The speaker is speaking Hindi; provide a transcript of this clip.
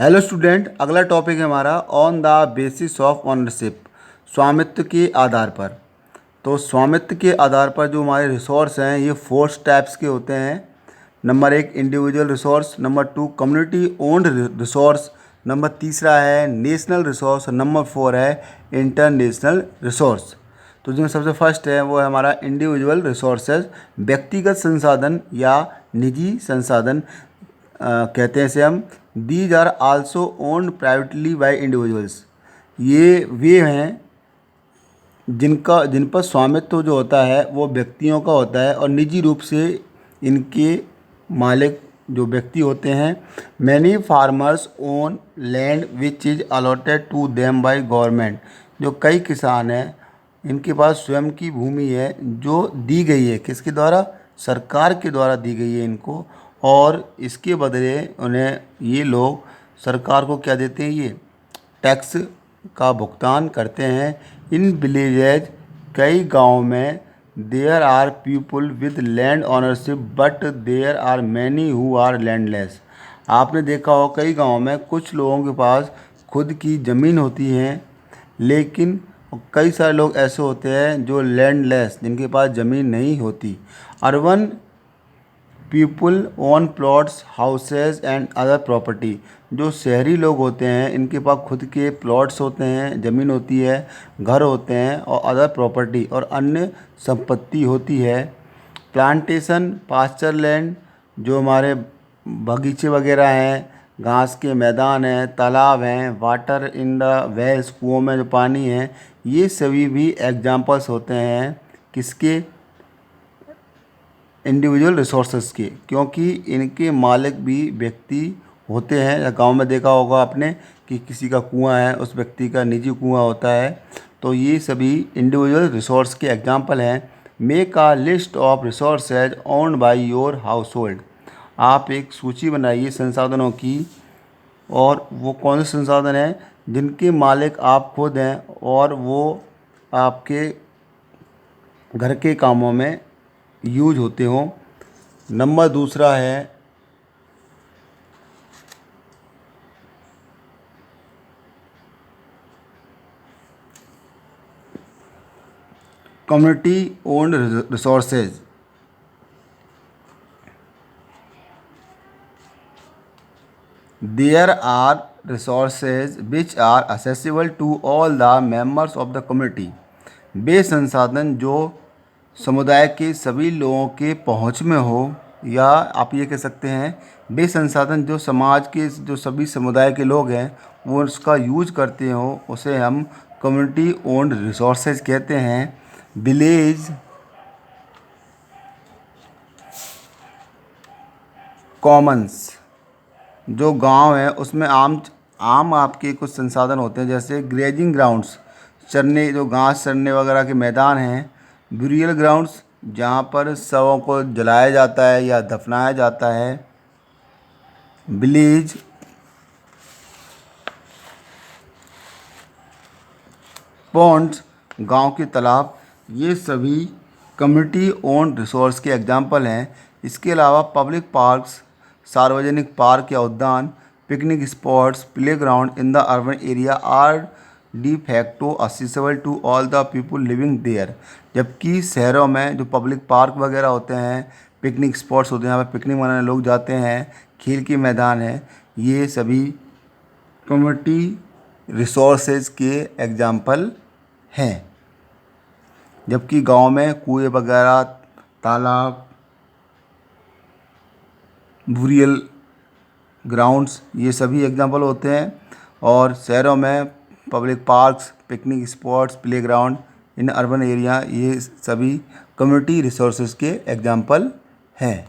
हेलो स्टूडेंट, अगला टॉपिक है हमारा on the basis of ownership, स्वामित्व के आधार पर। तो स्वामित्व के आधार पर जो हमारे रिसोर्स हैं ये 4 टाइप्स के होते हैं। Number 1 individual resource, number 2 community owned resource, number 3 है नेशनल रिसोर्स, नंबर 4 है इंटरनेशनल रिसोर्स। तो जिसमें सबसे फर्स्ट है वो है हमारा इंडिविजुअल रिसोर्सेज, व्यक्तिगत संसाधन या निजी संसाधन कहते हैं इसे हम। These are also owned privately by individuals. ये वे हैं जिन पर स्वामित्व जो होता है वो व्यक्तियों का होता है और निजी रूप से इनके मालिक जो व्यक्ति होते हैं। Many farmers own land which is allotted to them by government. जो कई किसान हैं इनके पास स्वयं की भूमि है जो दी गई है, किसके द्वारा? सरकार के द्वारा दी गई है इनको, और इसके बदले उन्हें ये लोग सरकार को क्या देते हैं? ये टैक्स का भुगतान करते हैं। इन विलेजेज, कई गांव में, there are people with land ownership but there are many who are landless. आपने देखा हो कई गांव में कुछ लोगों के पास खुद की ज़मीन होती है, लेकिन कई सारे लोग ऐसे होते हैं जो लैंडलेस, जिनके पास ज़मीन नहीं होती। Urban people own plots, houses and other property. जो शहरी लोग होते हैं इनके पास खुद के प्लॉट्स होते हैं, ज़मीन होती है, घर होते हैं और अदर प्रॉपर्टी और अन्य संपत्ति होती है। प्लांटेशन, पास्चर लैंड, जो हमारे बगीचे वगैरह हैं, घास के मैदान हैं, तालाब हैं, वाटर इन द वेल्स, कुओं में जो पानी है, ये सभी भी एग्जांपल्स होते हैं किसके? इंडिविजुअल रिसोर्सेज के, क्योंकि इनके मालिक भी व्यक्ति होते हैं। या गांव में देखा होगा आपने कि किसी का कुआं है, उस व्यक्ति का निजी कुआं होता है। तो ये सभी इंडिविजुअल रिसोर्स के एग्जांपल हैं। Make a list of resources owned by your house hold. आप एक सूची बनाइए संसाधनों की, और वो कौन से संसाधन हैं जिनके मालिक आप खुद हैं और वो आपके घर के कामों में यूज होते हों। नंबर 2 है community owned resources. There are resources which are accessible to all the members of the community. वे संसाधन जो समुदाय के सभी लोगों के पहुंच में हो, या आप ये कह सकते हैं वे संसाधन जो समाज के जो सभी समुदाय के लोग हैं वो उसका यूज करते हो, उसे हम कम्युनिटी ओन्ड रिसोर्सेज कहते हैं। विलेज कॉमन्स, जो गांव है उसमें आम आपके कुछ संसाधन होते हैं, जैसे ग्रेजिंग ग्राउंड्स, चरने जो घास चरने वगैरह के मैदान हैं। ब्यूरियल ग्राउंड्स, जहाँ पर शवों को जलाया जाता है या दफनाया जाता है। विलेज पॉन्ड्स, गांव के तालाब, ये सभी कम्युनिटी ओन्ड रिसोर्स के एग्जाम्पल हैं। इसके अलावा पब्लिक पार्क्स, सार्वजनिक पार्क या उद्यान, picnic spots, playground in the urban area are de facto accessible to all the people living there. जबकि शहरों में जो पब्लिक पार्क वगैरह होते हैं, पिकनिक स्पॉट्स होते हैं, यहाँ पर पिकनिक मनाने लोग जाते हैं, खेल के मैदान हैं, ये सभी कम्युनिटी रिसोर्सेज के एग्जाम्पल हैं। जबकि गांव में कुएं वगैरह, तालाब, बूरियल ग्राउंड्स, ये सभी एग्जाम्पल होते हैं। और शहरों में public parks, picnic spots, playground in urban area, ये सभी कम्युनिटी रिसोर्सेज के एग्जाम्पल हैं।